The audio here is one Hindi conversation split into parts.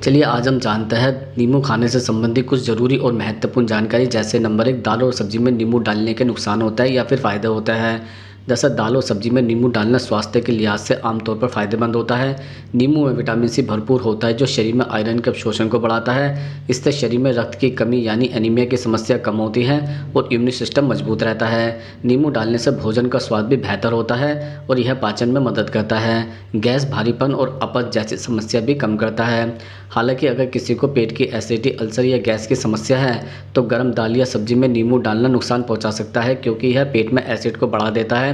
चलिए आज हम जानते हैं नींबू खाने से संबंधित कुछ ज़रूरी और महत्वपूर्ण जानकारी। जैसे नंबर 1, दाल और सब्जी में नींबू डालने के नुकसान होता है या फिर फ़ायदा होता है। दरअसल दाल और सब्जी में नींबू डालना स्वास्थ्य के लिहाज से आमतौर पर फ़ायदेमंद होता है। नींबू में विटामिन सी भरपूर होता है जो शरीर में आयरन के अवशोषण को बढ़ाता है। इससे शरीर में रक्त की कमी यानी एनीमिया की समस्या कम होती है और इम्यून सिस्टम मजबूत रहता है। नींबू डालने से भोजन का स्वाद भी बेहतर होता है और यह पाचन में मदद करता है। गैस, भारीपन और अपच जैसी समस्या भी कम करता है। हालांकि अगर किसी को पेट की एसिडिटी, अल्सर या गैस की समस्या है तो गर्म दाल या सब्जी में नींबू डालना नुकसान पहुंचा सकता है, क्योंकि यह पेट में एसिड को बढ़ा देता है।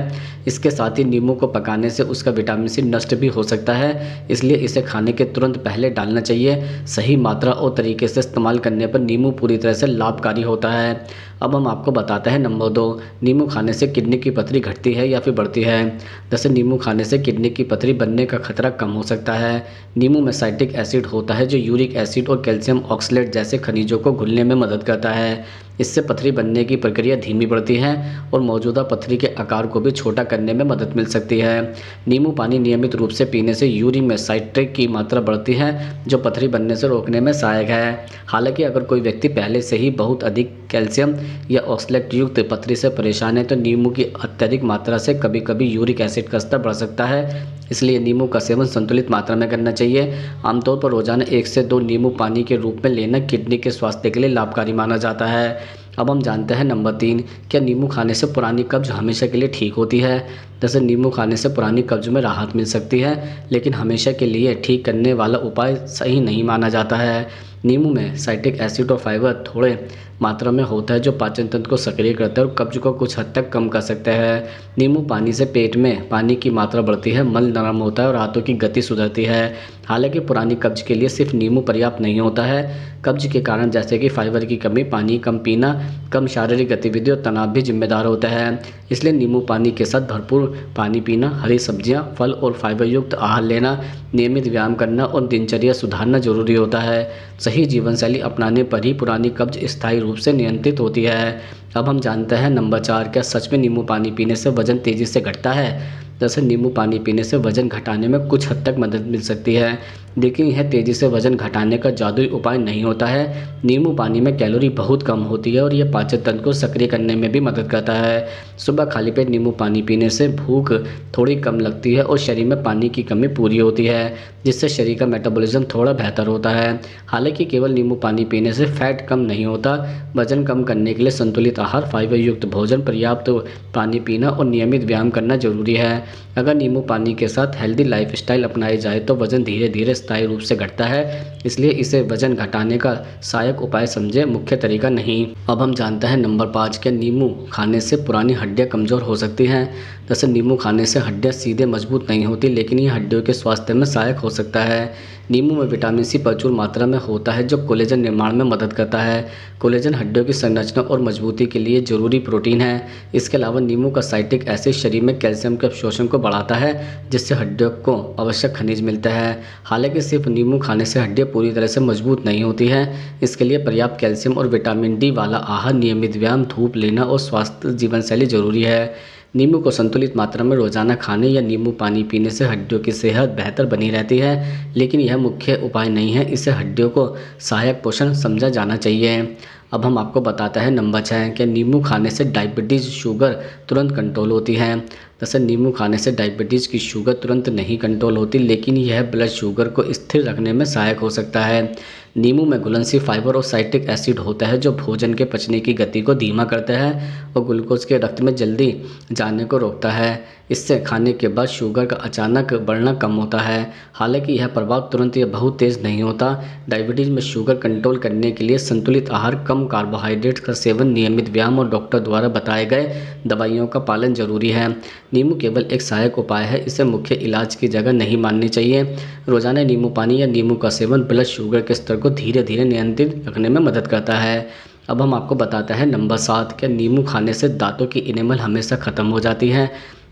इसके साथ ही नींबू को पकाने से उसका विटामिन सी नष्ट भी हो सकता है, इसलिए इसे खाने के तुरंत पहले डालना चाहिए। सही मात्रा और तरीके से इस्तेमाल करने पर नींबू पूरी तरह से लाभकारी होता है। अब हम आपको बताते हैं नंबर 2, नींबू खाने से किडनी की पथरी घटती है या फिर बढ़ती है। जैसे नींबू खाने से किडनी की पथरी बनने का खतरा कम हो सकता है। नींबू में साइट्रिक एसिड होता है जो यूरिक एसिड और कैल्शियम ऑक्सलेट जैसे खनिजों को घुलने में मदद करता है। इससे पथरी बनने की प्रक्रिया धीमी बढ़ती है और मौजूदा पथरी के आकार को भी छोटा करने में मदद मिल सकती है। नींबू पानी नियमित रूप से पीने से यूरिन में साइट्रिक की मात्रा बढ़ती है जो पथरी बनने से रोकने में सहायक है। हालांकि अगर कोई व्यक्ति पहले से ही बहुत अधिक कैल्शियम या ऑक्सलेट युक्त पथरी से परेशान है तो नींबू की अत्यधिक मात्रा से कभी कभी यूरिक एसिड का स्तर बढ़ सकता है। इसलिए नींबू का सेवन संतुलित मात्रा में करना चाहिए। आमतौर पर रोजाना 1 से 2 नींबू पानी के रूप में लेना किडनी के स्वास्थ्य के लिए लाभकारी माना जाता है। अब हम जानते हैं नंबर 3, क्या नींबू खाने से पुरानी कब्ज हमेशा के लिए ठीक होती है। जैसे नींबू खाने से पुरानी कब्ज में राहत मिल सकती है, लेकिन हमेशा के लिए ठीक करने वाला उपाय सही नहीं माना जाता है। नींबू में साइट्रिक एसिड और फाइबर थोड़े मात्रा में होता है जो पाचन तंत्र को सक्रिय करता है और कब्ज को कुछ हद तक कम कर सकता है। नींबू पानी से पेट में पानी की मात्रा बढ़ती है, मल नरम होता है और हाथों की गति सुधरती है। हालांकि पुरानी कब्ज के लिए सिर्फ नींबू पर्याप्त नहीं होता है। कब्ज के कारण जैसे कि फाइबर की कमी, पानी कम पीना, कम शारीरिक गतिविधि और तनाव भी जिम्मेदार होता है। इसलिए नींबू पानी के साथ भरपूर पानी पीना, हरी सब्जियां, फल और फाइबर युक्त आहार लेना, नियमित व्यायाम करना और दिनचर्या सुधारना जरूरी होता है। सही जीवन शैली अपनाने पर ही पुरानी कब्ज स्थायी रूप से नियंत्रित होती है। अब हम जानते हैं नंबर 4, क्या सच में नींबू पानी पीने से वजन तेजी से घटता है। जैसे नींबू पानी पीने से वजन घटाने में कुछ हद तक मदद मिल सकती है, लेकिन यह तेज़ी से वजन घटाने का जादुई उपाय नहीं होता है। नींबू पानी में कैलोरी बहुत कम होती है और यह पाचन तंत्र को सक्रिय करने में भी मदद करता है। सुबह खाली पेट नींबू पानी पीने से भूख थोड़ी कम लगती है और शरीर में पानी की कमी पूरी होती है, जिससे शरीर का मेटाबॉलिज्म थोड़ा बेहतर होता है। हालांकि केवल नींबू पानी पीने से फैट कम नहीं होता। वजन कम करने के लिए संतुलित आहार, फाइबर युक्त भोजन, पर्याप्त पानी पीना और नियमित व्यायाम करना जरूरी है। अगर नींबू पानी के साथ हेल्दी लाइफस्टाइल अपनाई जाए तो वजन धीरे धीरे स्थायी रूप से घटता है। इसलिए इसे वजन घटाने का सहायक उपाय समझे, मुख्य तरीका नहीं। अब हम जानते हैं नंबर 5, क्या नींबू खाने से पुरानी हड्डियां कमजोर हो सकती हैं। जैसे नींबू खाने से हड्डियां सीधे मजबूत नहीं होती, लेकिन ये हड्डियों के स्वास्थ्य में सहायक हो सकता है। नींबू में विटामिन सी प्रचुर मात्रा में होता है जो कोलेजन निर्माण में मदद करता है। कोलेजन हड्डियों की संरचना और मजबूती के लिए जरूरी प्रोटीन है। इसके अलावा नींबू का साइट्रिक एसिड शरीर में कैल्शियम के अवशोषण को बढ़ाता है, जिससे हड्डियों को आवश्यक खनिज मिलता है। हालांकि सिर्फ नींबू खाने से हड्डियां पूरी तरह से मजबूत नहीं होती हैं। इसके लिए पर्याप्त कैल्शियम और विटामिन डी वाला आहार, नियमित व्यायाम, धूप लेना और स्वस्थ जीवन शैली जरूरी है। नींबू को संतुलित मात्रा में रोजाना खाने या नींबू पानी पीने से हड्डियों की सेहत बेहतर बनी रहती है, लेकिन यह मुख्य उपाय नहीं है। इसे हड्डियों को सहायक पोषण समझा जाना चाहिए। अब हम आपको बताते हैं नंबर 6, कि नींबू खाने से डायबिटीज़, शुगर तुरंत कंट्रोल होती है। जैसे नींबू खाने से डायबिटीज़ की शुगर तुरंत नहीं कंट्रोल होती, लेकिन यह ब्लड शुगर को स्थिर रखने में सहायक हो सकता है। नींबू में घुलनशील फाइबर और साइट्रिक एसिड होता है जो भोजन के पचने की गति को धीमा करता है और ग्लूकोज के रक्त में जल्दी जाने को रोकता है। इससे खाने के बाद शुगर का अचानक बढ़ना कम होता है। हालांकि यह प्रभाव तुरंत या बहुत तेज़ नहीं होता। डायबिटीज़ में शुगर कंट्रोल करने के लिए संतुलित आहार, कम कार्बोहाइड्रेट का सेवन, नियमित व्यायाम और डॉक्टर द्वारा बताए गए दवाइयों का पालन जरूरी है। नींबू केवल एक सहायक उपाय है, इसे मुख्य इलाज की जगह नहीं माननी चाहिए। रोजाना नींबू पानी या नींबू का सेवन ब्लड शुगर के स्तर को धीरे धीरे नियंत्रित रखने में मदद करता है। अब हम आपको बताते हैं नंबर 7, क्या नींबू खाने से दांतों की इनेमल हमेशा ख़त्म हो जाती है।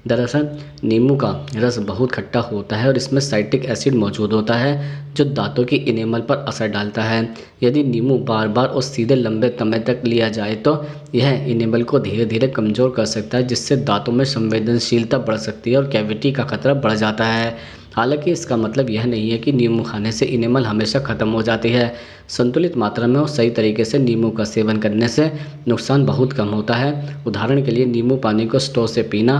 दरअसल नींबू का रस बहुत खट्टा होता है और इसमें साइट्रिक एसिड मौजूद होता है जो दांतों की इनेमल पर असर डालता है। यदि नींबू बार बार और सीधे लंबे समय तक लिया जाए तो यह इनेमल को धीरे धीरे कमज़ोर कर सकता है, जिससे दांतों में संवेदनशीलता बढ़ सकती है और कैविटी का खतरा बढ़ जाता है। हालांकि इसका मतलब यह नहीं है कि नींबू खाने से इनेमल हमेशा ख़त्म हो जाती है। संतुलित मात्रा में और सही तरीके से नींबू का सेवन करने से नुकसान बहुत कम होता है। उदाहरण के लिए नींबू पानी को स्ट्रॉ से पीना,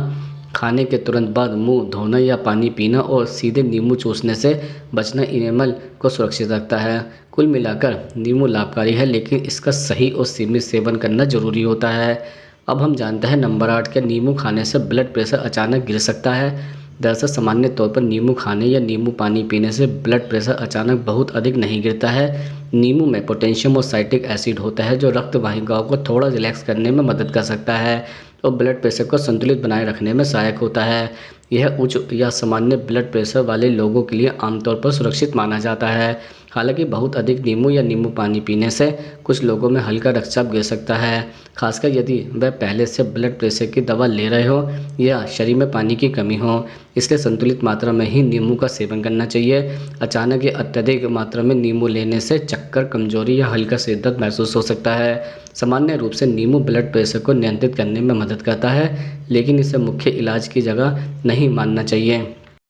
खाने के तुरंत बाद मुंह धोना या पानी पीना और सीधे नींबू चूसने से बचना इनेमल को सुरक्षित रखता है। कुल मिलाकर नींबू लाभकारी है, लेकिन इसका सही और सीमित सेवन करना जरूरी होता है। अब हम जानते हैं नंबर 8 के नींबू खाने से ब्लड प्रेशर अचानक गिर सकता है। दरअसल सामान्य तौर पर नींबू खाने या नींबू पानी पीने से ब्लड प्रेशर अचानक बहुत अधिक नहीं गिरता है। नींबू में पोटेशियम और साइट्रिक एसिड होता है जो रक्त वाहिकाओं को थोड़ा रिलैक्स करने में मदद कर सकता है और ब्लड प्रेशर को संतुलित बनाए रखने में सहायक होता है। यह उच्च या सामान्य ब्लड प्रेशर वाले लोगों के लिए आमतौर पर सुरक्षित माना जाता है। हालांकि बहुत अधिक नींबू या नींबू पानी पीने से कुछ लोगों में हल्का रक्तचाप गिर सकता है, खासकर यदि वह पहले से ब्लड प्रेशर की दवा ले रहे हो या शरीर में पानी की कमी हो। इसलिए संतुलित मात्रा में ही नींबू का सेवन करना चाहिए। अचानक या अत्यधिक मात्रा में नींबू लेने से चक्कर, कमजोरी या हल्का सिर दर्द महसूस हो सकता है। सामान्य रूप से नींबू ब्लड प्रेशर को नियंत्रित करने में मदद करता है, लेकिन इसे मुख्य इलाज की जगह नहीं मानना चाहिए।